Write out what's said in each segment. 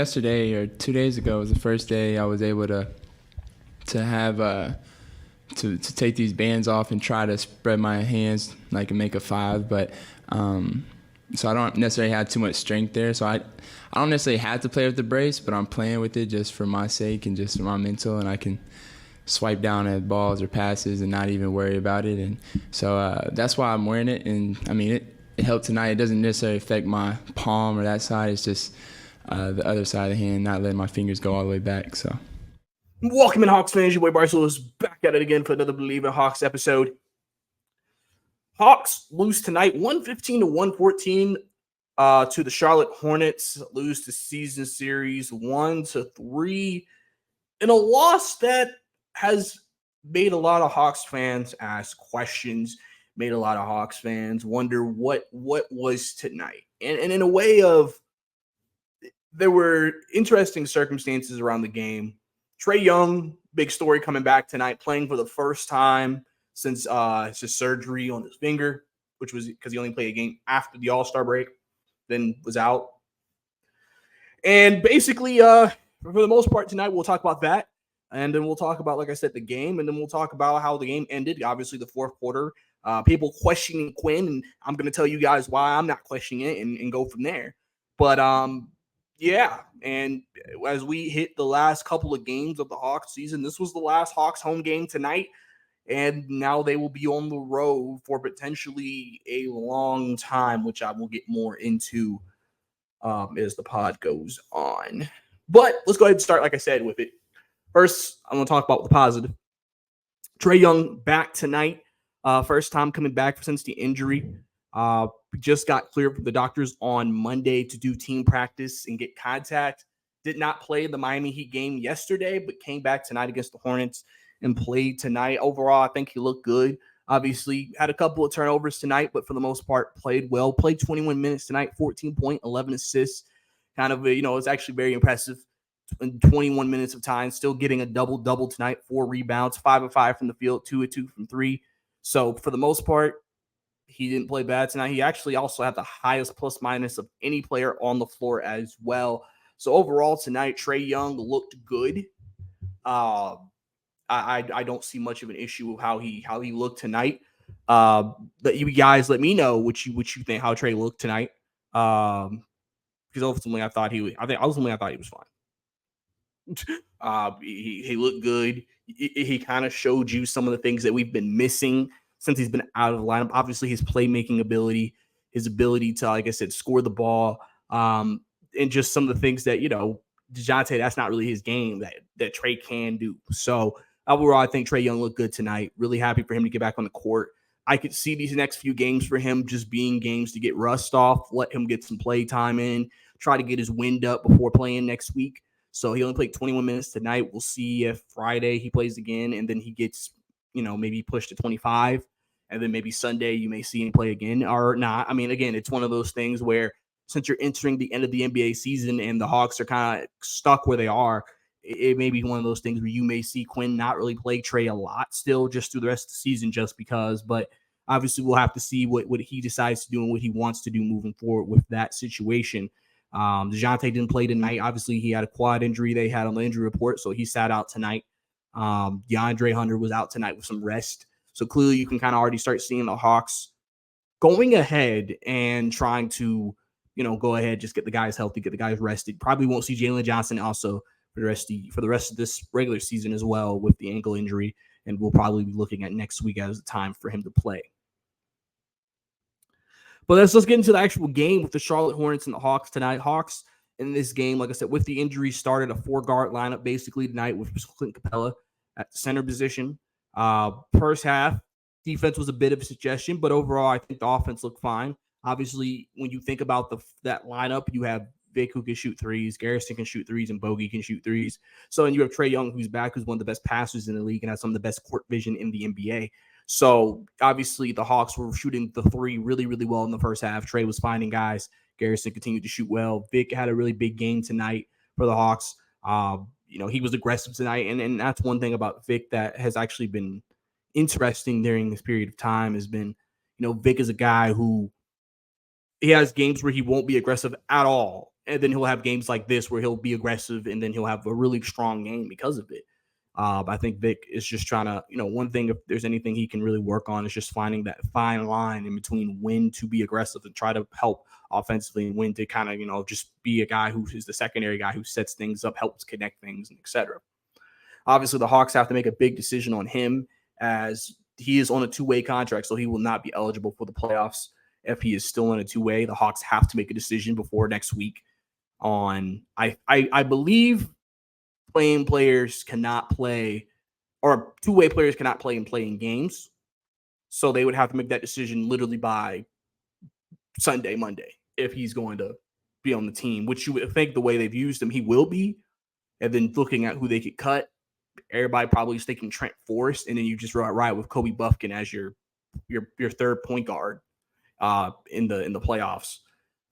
Yesterday or 2 days ago was the first day I was able to have to take these bands off and try to spread my hands like and make a five, but so I don't necessarily have too much strength there. So I don't necessarily have to play with the brace, but I'm playing with it just for my sake and just for my mental, and I can swipe down at balls or passes and not even worry about it. And so that's why I'm wearing it. And I mean, it helped tonight. It doesn't necessarily affect my palm or that side. It's just the other side of the hand, not letting my fingers go all the way back. So, Welcome in, Hawks fans. Your boy Barcel is back at it again for another Believe in Hawks episode. Hawks lose tonight, 115 to 114 to the Charlotte Hornets. Lose the season series 1-3 in a loss that has made a lot of Hawks fans ask questions. Made a lot of Hawks fans wonder what was tonight, and in a way of there were interesting circumstances around the game. Trae Young, big story coming back tonight, playing for the first time since his surgery on his finger, which was because he only played a game after the All-Star break, then was out. And basically, for the most part tonight, we'll talk about that. And then we'll talk about, like I said, the game. And then we'll talk about how the game ended. Obviously, the fourth quarter, people questioning Quinn. And I'm going to tell you guys why I'm not questioning it and go from there. But yeah, and as we hit the last couple of games of the Hawks season, this was the last Hawks home game tonight, and now they will be on the road for potentially a long time, which I will get more into as the pod goes on. But let's go ahead and start, like I said, with it. First, I'm going to talk about the positive. Trae Young back tonight, first time coming back since the injury. Just got cleared from the doctors on Monday to do team practice and get contact. Did not play the Miami Heat game yesterday, but came back tonight against the Hornets and played tonight. Overall, I think he looked good. Obviously, had a couple of turnovers tonight, but for the most part, played well. Played 21 minutes tonight, 14 point, 11 assists. Kind of, it's actually very impressive. In 21 minutes of time, still getting a double-double tonight, 4 rebounds, 5 of 5 from the field, 2 of 2 from 3. So for the most part, he didn't play bad tonight. He actually also had the highest plus minus of any player on the floor as well. So overall tonight, Trae Young looked good. I don't see much of an issue with how he looked tonight. But you guys let me know what you think how Trae looked tonight. Because ultimately I thought he was fine. He looked good. He kind of showed you some of the things that we've been missing since he's been out of the lineup. Obviously, his playmaking ability, his ability to, like I said, score the ball, and just some of the things that, DeJounte, that's not really his game that Trae can do. So overall, I think Trae Young looked good tonight. Really happy for him to get back on the court. I could see these next few games for him just being games to get rust off, let him get some play time in, try to get his wind up before playing next week. So he only played 21 minutes tonight. We'll see if Friday he plays again and then he gets, maybe pushed to 25. And then maybe Sunday you may see him play again or not. I mean, again, it's one of those things where since you're entering the end of the NBA season and the Hawks are kind of stuck where they are, it may be one of those things where you may see Quinn not really play Trae a lot still just through the rest of the season just because. But obviously we'll have to see what he decides to do and what he wants to do moving forward with that situation. DeJounte didn't play tonight. Obviously, he had a quad injury they had on the injury report, so he sat out tonight. DeAndre Hunter was out tonight with some rest. So clearly you can kind of already start seeing the Hawks going ahead and trying to, go ahead, just get the guys healthy, get the guys rested. Probably won't see Jalen Johnson also for the rest of this regular season as well with the ankle injury, and we'll probably be looking at next week as the time for him to play. But let's get into the actual game with the Charlotte Hornets and the Hawks tonight. Hawks in this game, like I said, with the injury, started a 4-guard lineup basically tonight with Clint Capella at the center position. First half, defense was a bit of a suggestion, but overall, I think the offense looked fine. Obviously, when you think about that lineup, you have Vic who can shoot threes, Garrison can shoot threes, and Bogey can shoot threes. So, and you have Trae Young who's back, who's one of the best passers in the league and has some of the best court vision in the NBA. So obviously the Hawks were shooting the three really, really well in the first half. Trae was finding guys. Garrison continued to shoot well. Vic had a really big game tonight for the Hawks. He was aggressive tonight. And that's one thing about Vic that has actually been interesting during this period of time has been, Vic is a guy who he has games where he won't be aggressive at all. And then he'll have games like this where he'll be aggressive, and then he'll have a really strong game because of it. I think Vic is just trying to, one thing, if there's anything he can really work on, is just finding that fine line in between when to be aggressive and try to help offensively, and when to kind of, just be a guy who is the secondary guy who sets things up, helps connect things, and etc. Obviously, the Hawks have to make a big decision on him, as he is on a two-way contract, so he will not be eligible for the playoffs if he is still on a two-way. The Hawks have to make a decision before next week on, I believe playing players cannot play, or two-way players cannot play and play in games. So they would have to make that decision literally by Sunday, Monday, if he's going to be on the team, which you would think the way they've used him, he will be. And then looking at who they could cut, everybody probably is thinking Trent Forrest, and then you just ride with Kobe Buffkin as your third point guard in the playoffs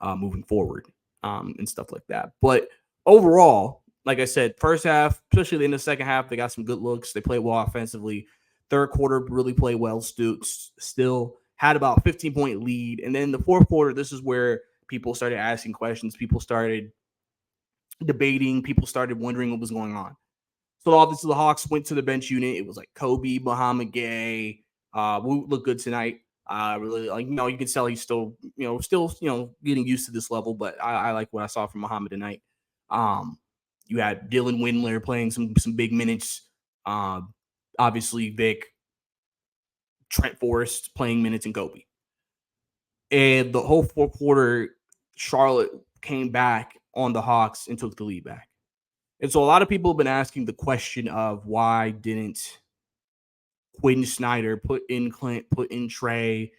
moving forward, and stuff like that. But overall, like I said, first half, especially in the second half, they got some good looks. They played well offensively. Third quarter really played well. Still had about 15-point lead. And then the fourth quarter, this is where people started asking questions. People started debating. People started wondering what was going on. So obviously the Hawks went to the bench unit. It was like Kobe, Muhammad Gay. Woot looked good tonight. Really, you can tell he's still getting used to this level, but I like what I saw from Muhammad tonight. You had Dylan Windler playing some big minutes. Obviously Vic, Trent Forrest playing minutes, and Kobe. And the whole fourth quarter, Charlotte came back on the Hawks and took the lead back. And so a lot of people have been asking the question of why didn't Quinn Snyder put in Clint, put in Trae?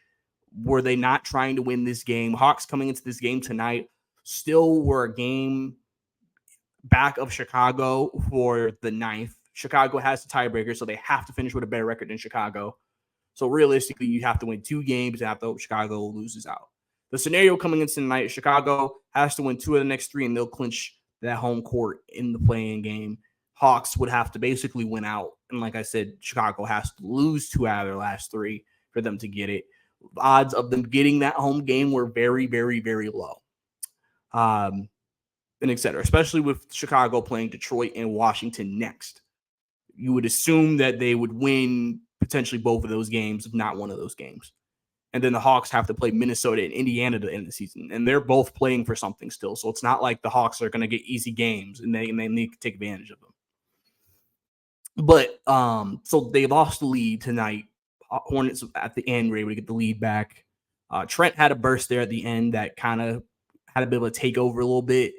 Were they not trying to win this game? Hawks coming into this game tonight still were a game back of Chicago for the ninth. Chicago has the tiebreaker, so they have to finish with a better record than Chicago. So realistically, you have to win 2 games after Chicago loses out. The scenario coming into tonight, Chicago has to win 2 of the next 3, and they'll clinch that home court in the play-in game. Hawks would have to basically win out. And like I said, Chicago has to lose 2 out of their last 3 for them to get it. The odds of them getting that home game were very, very, very low. And et cetera, especially with Chicago playing Detroit and Washington next. You would assume that they would win potentially both of those games, if not one of those games. And then the Hawks have to play Minnesota and Indiana to end the season. And they're both playing for something still. So it's not like the Hawks are going to get easy games and they need to take advantage of them. But so they lost the lead tonight. Hornets at the end were able to get the lead back. Trent had a burst there at the end that kind of had a bit of a takeover a little bit,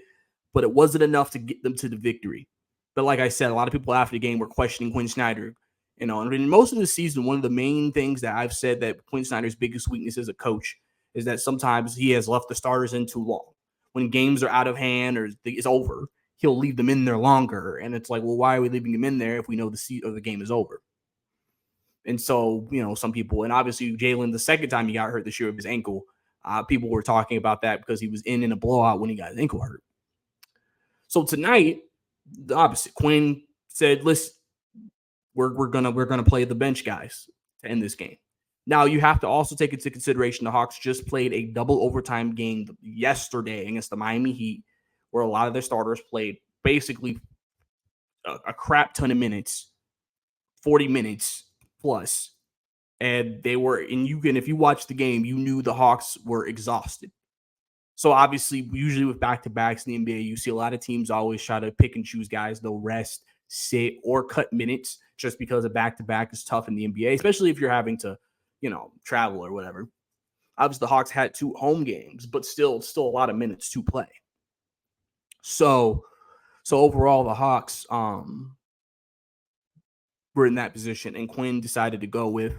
but it wasn't enough to get them to the victory. But like I said, a lot of people after the game were questioning Quinn Snyder. And in most of the season, one of the main things that I've said that Quinn Snyder's biggest weakness as a coach is that sometimes he has left the starters in too long. When games are out of hand or it's over, he'll leave them in there longer. And it's like, well, why are we leaving him in there if we know the game is over? And so, some people, and obviously Jalen, the second time he got hurt this year with his ankle, people were talking about that because he was in a blowout when he got his ankle hurt. So tonight, the opposite. Quinn said, listen, we're gonna play the bench guys to end this game. Now you have to also take into consideration the Hawks just played a double overtime game yesterday against the Miami Heat, where a lot of their starters played basically a crap ton of minutes, 40 minutes plus, and they were. And if you watch the game, you knew the Hawks were exhausted. So obviously, usually with back-to-backs in the NBA, you see a lot of teams always try to pick and choose guys. They'll rest, sit, or cut minutes just because a back-to-back is tough in the NBA, especially if you're having to, travel or whatever. Obviously, the Hawks had 2 home games, but still a lot of minutes to play. So overall, the Hawks were in that position, and Quinn decided to go with.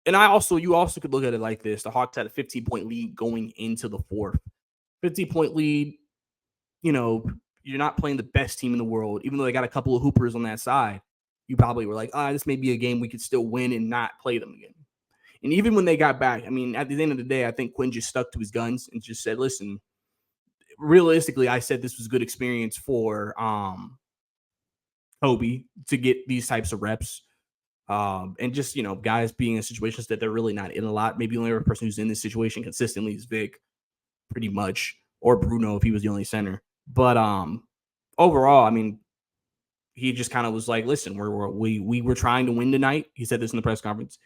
And you also could look at it like this. The Hawks had a 15-point lead going into the fourth. 15-point lead, you're not playing the best team in the world. Even though they got a couple of hoopers on that side, you probably were like, this may be a game we could still win and not play them again. And even when they got back, I mean, at the end of the day, I think Quinn just stuck to his guns and just said, listen, realistically, I said this was a good experience for Kobe to get these types of reps. And just, guys being in situations that they're really not in a lot. Maybe the only other person who's in this situation consistently is Vic, pretty much, or Bruno if he was the only center. But overall, I mean, he just kind of was like, listen, we were trying to win tonight. He said this in the press conference.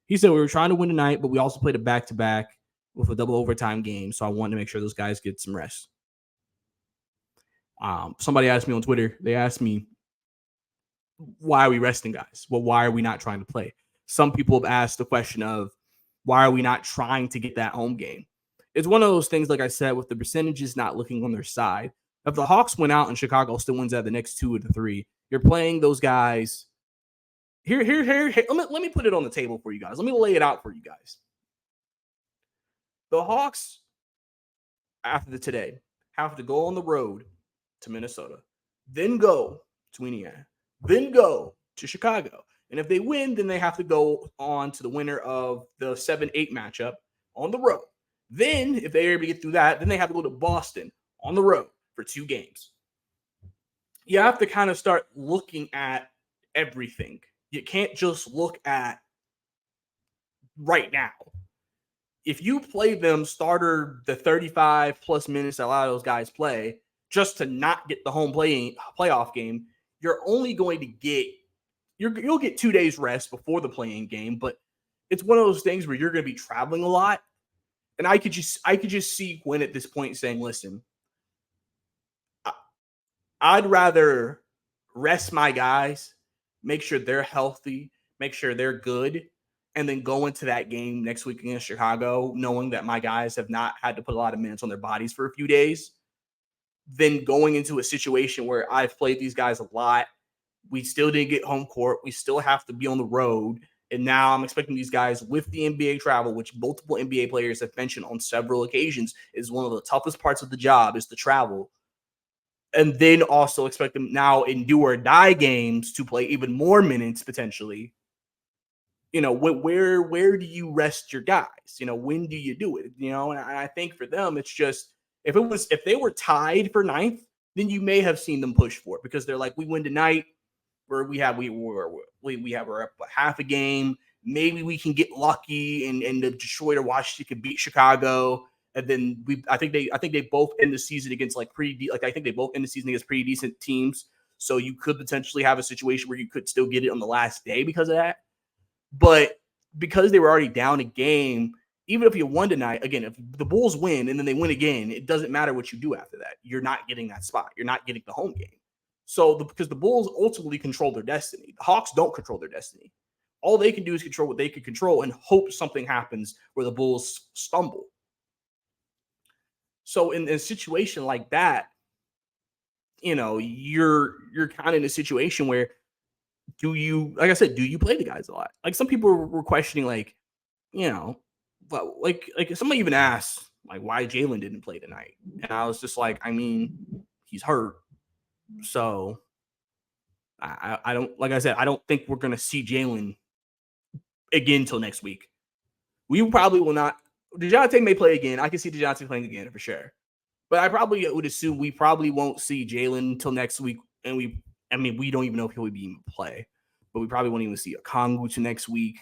He said we were trying to win tonight, but we also played a back-to-back with a double overtime game. So I wanted to make sure those guys get some rest. Somebody asked me on Twitter, they asked me, why are we resting guys? Well, why are we not trying to play? Some people have asked the question of, why are we not trying to get that home game? It's one of those things, like I said, with the percentages not looking on their side. If the Hawks went out and Chicago still wins out the next 2 of the 3, you're playing those guys. Here. Let me put it on the table for you guys. Let me lay it out for you guys. The Hawks, after today, have to go on the road to Minnesota, then go to Indiana, then go to Chicago. And if they win, then they have to go on to the winner of the 7-8 matchup on the road. Then, if they're able to get through that, then they have to go to Boston on the road for 2 games. You have to kind of start looking at everything. You can't just look at right now. If you play them starter the 35 plus minutes that a lot of those guys play just to not get the home playoff game, you're only going to get you'll get 2 days rest before the playing game, but it's one of those things where you're going to be traveling a lot. And I could just see Quinn at this point saying, listen, I'd rather rest my guys, make sure they're healthy, make sure they're good, and then go into that game next week against Chicago, knowing that my guys have not had to put a lot of minutes on their bodies for a few days, than going into a situation where I've played these guys a lot. We still didn't get home court. We still have to be on the road. And now I'm expecting these guys with the NBA travel, which multiple NBA players have mentioned on several occasions is one of the toughest parts of the job is the travel. And then also expect them now in do or die games to play even more minutes potentially. You know, where do you rest your guys? You know, when do you do it? You know, and I think for them, it's just if they were tied for 9th, then you may have seen them push for it because they're like, we win tonight, where we have we're up half a game. Maybe we can get lucky and the Detroit or Washington could beat Chicago. And then I think they both end the season against I think they both end the season against pretty decent teams. So you could potentially have a situation where you could still get it on the last day because of that. But because they were already down a game, even if you won tonight, again, if the Bulls win and then they win again, it doesn't matter what you do after that. You're not getting that spot. You're not getting the home game. So because the Bulls ultimately control their destiny. The Hawks don't control their destiny. All they can do is control what they can control and hope something happens where the Bulls stumble. So in a situation like that, you know, you're kind of in a situation where do you play the guys a lot? Like some people were questioning, like, you know, but like somebody even asked like why Jalen didn't play tonight. And I was just like, I mean, he's hurt. So I don't, like I said, I don't think we're going to see Jalen again until next week. We probably will not. DeJounte may play again. I can see DeJounte playing again for sure. But I probably would assume we probably won't see Jalen until next week. And we don't even know if he'll be able to play. But we probably won't even see a Kongu to next week.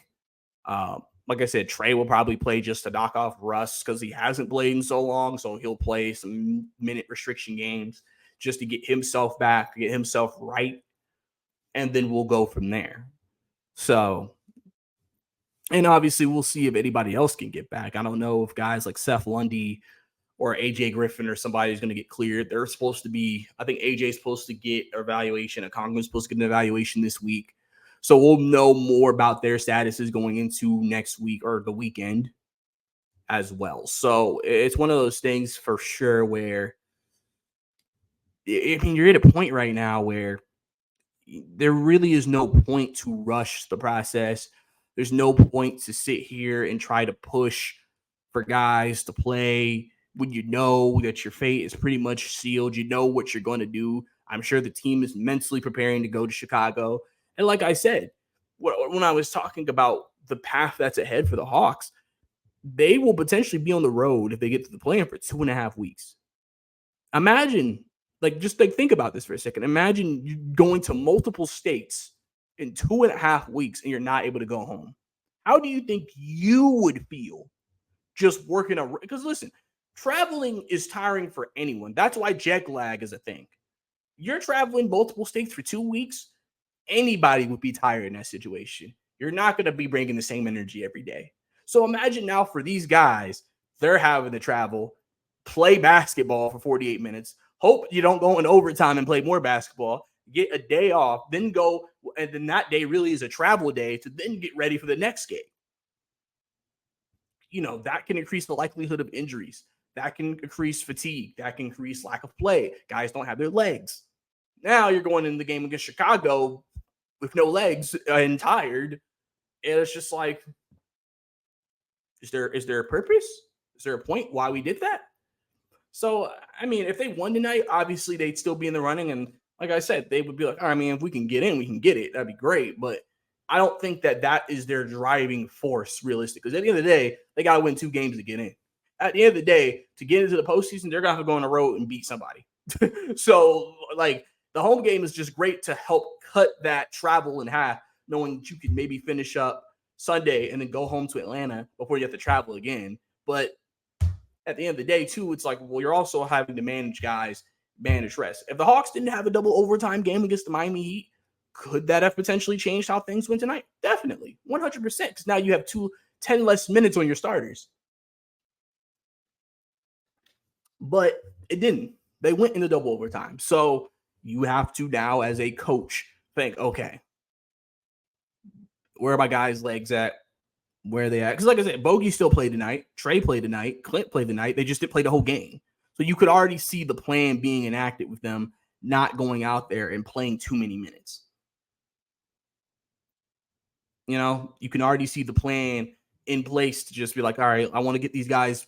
Like I said, Trae will probably play just to knock off Russ because he hasn't played in so long. So he'll play some minute restriction games just to get himself back, get himself right. And then we'll go from there. So, and obviously we'll see if anybody else can get back. I don't know if guys like Seth Lundy or AJ Griffin or somebody is going to get cleared. They're supposed to be, I think AJ's supposed to get an evaluation. A Congress supposed to get an evaluation this week. So we'll know more about their statuses going into next week or the weekend as well. So it's one of those things for sure where, I mean, you're at a point right now where there really is no point to rush the process. There's no point to sit here and try to push for guys to play when you know that your fate is pretty much sealed. You know what you're going to do. I'm sure the team is mentally preparing to go to Chicago. And like I said, when I was talking about the path that's ahead for the Hawks, they will potentially be on the road if they get to the play-in for 2.5 weeks. Imagine, just think about this for a second. Imagine you going to multiple states in 2.5 weeks and you're not able to go home. How do you think you would feel just working because listen, traveling is tiring for anyone. That's why jet lag is a thing. You're traveling multiple states for 2 weeks. Anybody would be tired in that situation. You're not going to be bringing the same energy every day. So imagine now for these guys, they're having to travel, play basketball for 48 minutes, hope you don't go in overtime and play more basketball, get a day off, then go, and then that day really is a travel day to then get ready for the next game. That can increase the likelihood of injuries. That can increase fatigue. That can increase lack of play. Guys don't have their legs. Now you're going in the game against Chicago with no legs and tired. And it's just like, is there a purpose? Is there a point why we did that? So, I mean, if they won tonight, obviously they'd still be in the running. And like I said, they would be like, I mean, if we can get in, we can get it. That'd be great. But I don't think that is their driving force, realistic. Because at the end of the day, they got to win 2 games to get in. At the end of the day, to get into the postseason, they're going to have to go on the road and beat somebody. So, like, the home game is just great to help cut that travel in half, knowing that you could maybe finish up Sunday and then go home to Atlanta before you have to travel again. But at the end of the day, too, it's like, well, you're also having to manage guys, manage rest. If the Hawks didn't have a double overtime game against the Miami Heat, could that have potentially changed how things went tonight? Definitely, 100%, because now you have 10 less minutes on your starters. But it didn't. They went into double overtime. So you have to now, as a coach, think, okay, where are my guys' legs at? Where are they at? Because like I said, Bogey still played tonight. Trae played tonight. Clint played tonight. They just didn't play the whole game. So you could already see the plan being enacted with them not going out there and playing too many minutes. You can already see the plan in place to just be like, all right, I want to get these guys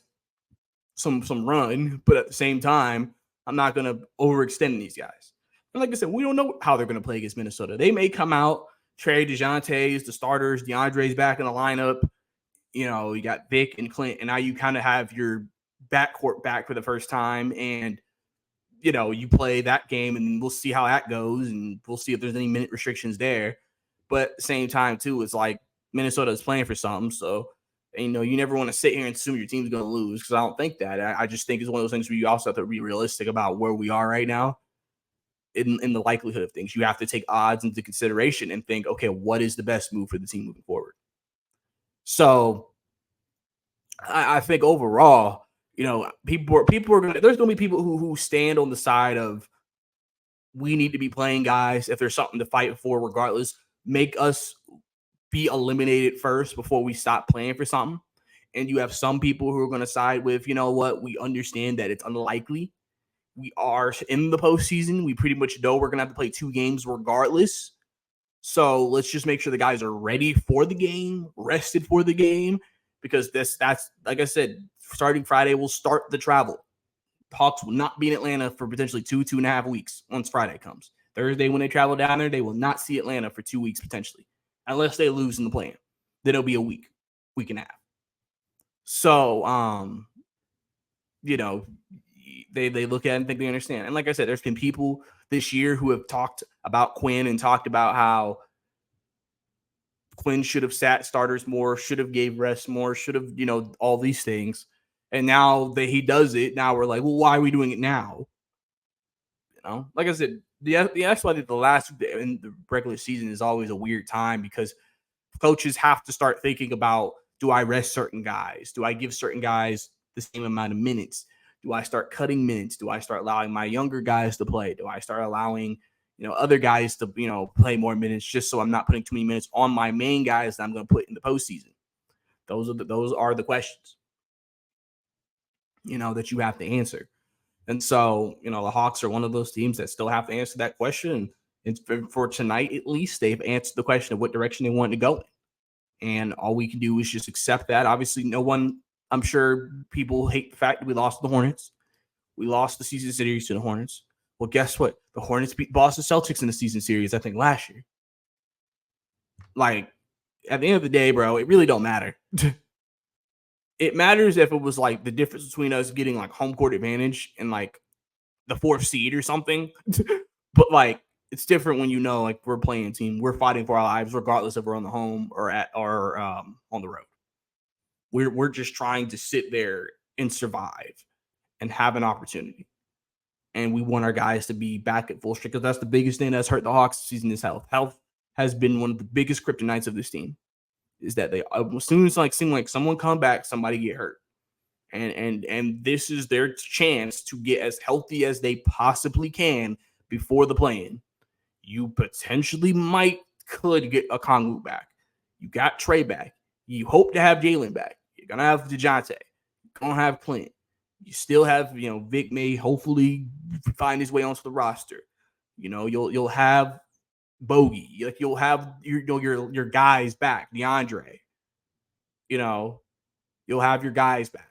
some run, but at the same time, I'm not going to overextend these guys. And like I said, we don't know how they're going to play against Minnesota. They may come out, Trae, DeJounte's the starters, DeAndre's back in the lineup. You got Vic and Clint, and now you kind of have your backcourt back for the first time. And, you play that game, and we'll see how that goes, and we'll see if there's any minute restrictions there. But at the same time, too, it's like Minnesota is playing for something. So, you never want to sit here and assume your team's going to lose, because I don't think that. I just think it's one of those things where you also have to be realistic about where we are right now in the likelihood of things. You have to take odds into consideration and think, okay, what is the best move for the team moving forward? So I think overall, people are going to, there's going to be people who stand on the side of, we need to be playing guys if there's something to fight for, regardless, make us be eliminated first before we stop playing for something. And you have some people who are going to side with, we understand that it's unlikely. We are in the postseason. We pretty much know we're going to have to play 2 games regardless. So let's just make sure the guys are ready for the game, rested for the game, because that's like I said, starting Friday, we'll start the travel. Hawks will not be in Atlanta for potentially 2.5 weeks once Friday comes. Thursday, when they travel down there, they will not see Atlanta for 2 weeks potentially, unless they lose in the play-in. Then it'll be a week and a half. So, they look at it and think they understand. And like I said, there's been people this year who have talked about Quinn and talked about how Quinn should have sat starters more, should have gave rest more, should have, all these things. And now that he does it, now we're like, well, why are we doing it now? Like I said, that's why the last in the regular season is always a weird time, because coaches have to start thinking about, do I rest certain guys? Do I give certain guys the same amount of minutes? Do I start cutting minutes? Do I start allowing my younger guys to play? Do I start allowing, other guys to, play more minutes, just so I'm not putting too many minutes on my main guys that I'm going to put in the postseason? Those are the questions, that you have to answer. And so, the Hawks are one of those teams that still have to answer that question. And for tonight, at least, they've answered the question of what direction they want to go in. And all we can do is just accept that. Obviously, I'm sure people hate the fact that we lost the Hornets. We lost the season series to the Hornets. Well, guess what? The Hornets beat Boston Celtics in the season series, I think, last year. Like, at the end of the day, bro, it really don't matter. It matters if it was like the difference between us getting like home court advantage and like the 4th seed or something. But like, it's different when like we're playing a team, we're fighting for our lives, regardless if we're on the home or on the road. We're just trying to sit there and survive. and have an opportunity. And we want our guys to be back at full strength because that's the biggest thing that's hurt the Hawks this season is health. Health has been one of the biggest kryptonites of this team. Is that they as soon as seem like someone come back, somebody get hurt. And this is their chance to get as healthy as they possibly can before the play-in. You potentially could get a Kongu back. You got Trae back. You hope to have Jalen back. You're gonna have DeJounte. You're gonna have Clint. You still have, Vic may hopefully find his way onto the roster. You'll have Bogey. You'll have your guys back. DeAndre. You'll have your guys back.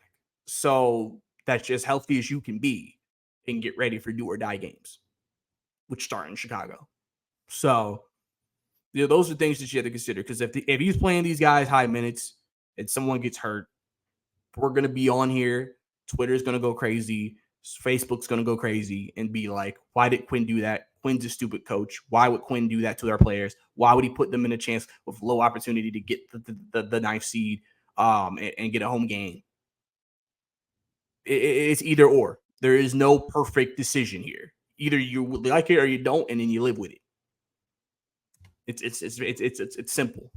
So that's as healthy as you can be and get ready for do or die games, which start in Chicago. So, those are things that you have to consider because if he's playing these guys high minutes and someone gets hurt, we're going to be on here. Twitter's going to go crazy. Facebook's going to go crazy and be like, why did Quinn do that? Quinn's a stupid coach. Why would Quinn do that to their players? Why would he put them in a chance with low opportunity to get the ninth seed and get a home game? It's either or. There is no perfect decision here. Either you like it or you don't, and then you live with it. It's simple.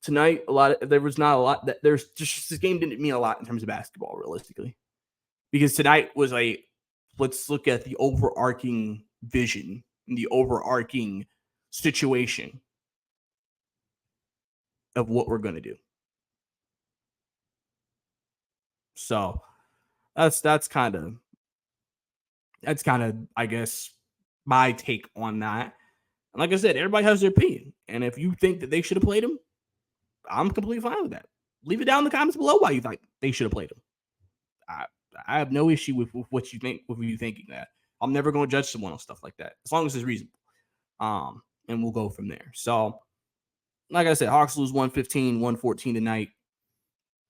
Tonight, there was not a lot that there's just this game didn't mean a lot in terms of basketball, realistically, because tonight was let's look at the overarching vision and the overarching situation of what we're going to do. So that's kind of I guess my take on that. And like I said, everybody has their opinion, and if you think that they should have played him, I'm completely fine with that. Leave it down in the comments below why you think they should have played him. I have no issue with what you think, with you thinking that. I'm never going to judge someone on stuff like that, as long as it's reasonable. And we'll go from there. So, like I said, Hawks lose 115-114 tonight.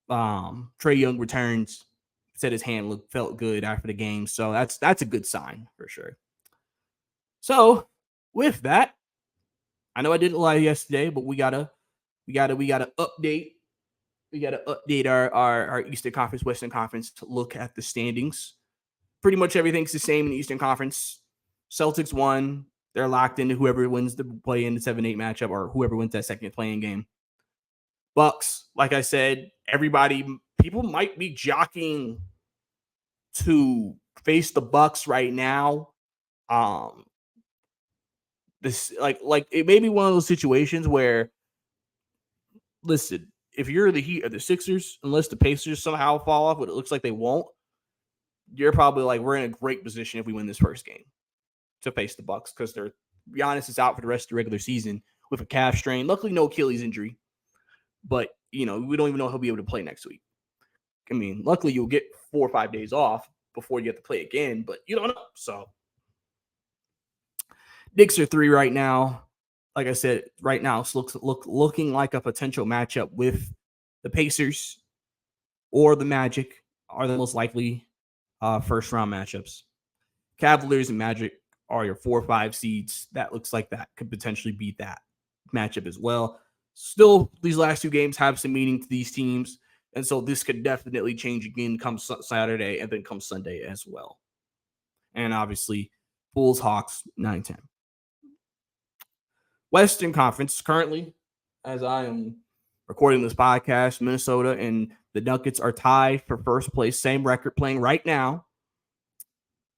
Trae Young returns, said his hand felt good after the game, so that's a good sign for sure. So, with that, I know I didn't lie yesterday, but we gotta update. We got to update our Eastern Conference, Western Conference to look at the standings. Pretty much everything's the same in the Eastern Conference. Celtics won. They're locked into whoever wins the play in the 7-8 matchup or whoever wins that second playing game. Bucks, like I said, people might be jockeying to face the Bucks right now. This like it may be one of those situations where, listen, if you're the Heat or the Sixers, unless the Pacers somehow fall off, but it looks like they won't, you're probably like, we're in a great position if we win this first game to face the Bucks because Giannis is out for the rest of the regular season with a calf strain. Luckily, no Achilles injury, but we don't even know if he'll be able to play next week. I mean, luckily you'll get 4 or 5 days off before you have to play again, but you don't know. So, Knicks are 3 right now. Like I said, right now it's looking like a potential matchup with the Pacers or the Magic are the most likely first round matchups. Cavaliers and Magic are your 4 or 5 seeds. That looks like that could potentially beat that matchup as well. Still, these last 2 games have some meaning to these teams, and so this could definitely change again come Saturday and then come Sunday as well. And obviously, Bulls, Hawks, 9-10. Western Conference, currently, as I am recording this podcast, Minnesota and the Nuggets are tied for first place, same record, playing right now,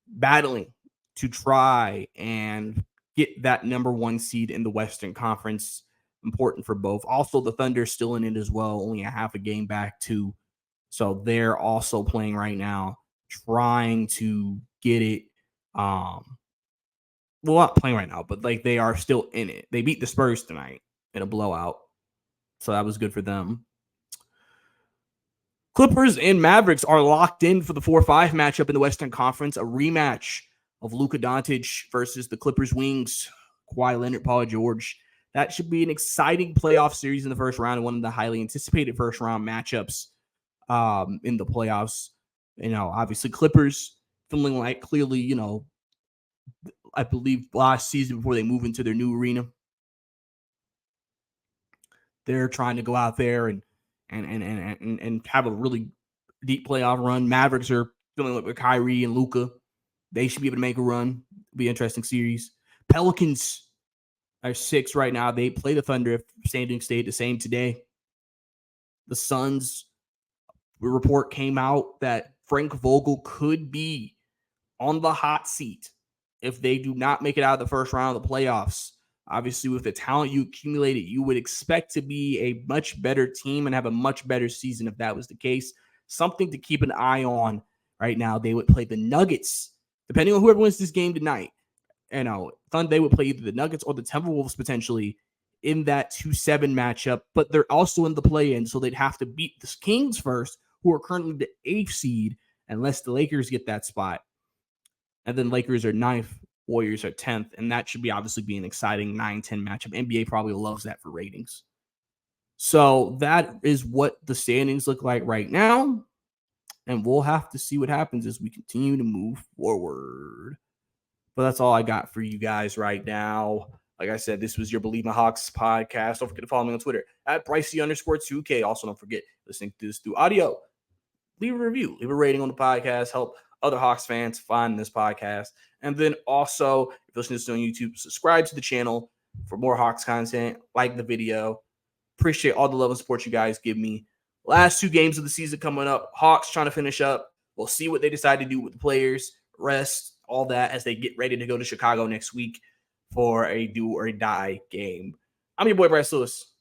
battling to try and get that number 1 seed in the Western Conference. Important for both. Also, the Thunder still in it as well, only a half a game back too. So they're also playing right now, trying to get it. Well, not playing right now, but like they are still in it. They beat the Spurs tonight in a blowout, so that was good for them. Clippers and Mavericks are locked in for the 4-5 matchup in the Western Conference, a rematch of Luka Doncic versus the Clippers Wings, Kawhi Leonard, Paul George. That should be an exciting playoff series in the first round and one of the highly anticipated first round matchups in the playoffs. Obviously Clippers feeling like clearly, I believe last season before they move into their new arena, they're trying to go out there and have a really deep playoff run. Mavericks are feeling like with Kyrie and Luka, they should be able to make a run. It'll be an interesting series. Pelicans are 6 right now. They play the Thunder if standing stayed the same today. The Suns report came out that Frank Vogel could be on the hot seat if they do not make it out of the first round of the playoffs. Obviously, with the talent you accumulated, you would expect to be a much better team and have a much better season if that was the case. Something to keep an eye on right now. They would play the Nuggets, depending on whoever wins this game tonight. They would play either the Nuggets or the Timberwolves potentially in that 2-7 matchup, but they're also in the play-in, so they'd have to beat the Kings first, who are currently the 8th seed, unless the Lakers get that spot. And then Lakers are 9th, Warriors are 10th, and that should be obviously be an exciting 9-10 matchup. NBA probably loves that for ratings. So that is what the standings look like right now, and we'll have to see what happens as we continue to move forward. But that's all I got for you guys right now. Like I said, this was your Believe in Hawks podcast. Don't forget to follow me on Twitter at Brycey_2K. Also, don't forget, listening to this through audio, leave a review, leave a rating on the podcast, help other Hawks fans find this podcast. And then also, if you're listening to this on YouTube, subscribe to the channel for more Hawks content, like the video. Appreciate all the love and support you guys give me. Last 2 games of the season coming up. Hawks trying to finish up. We'll see what they decide to do with the players, rest, all that as they get ready to go to Chicago next week for a do or die game. I'm your boy, Bryce Lewis.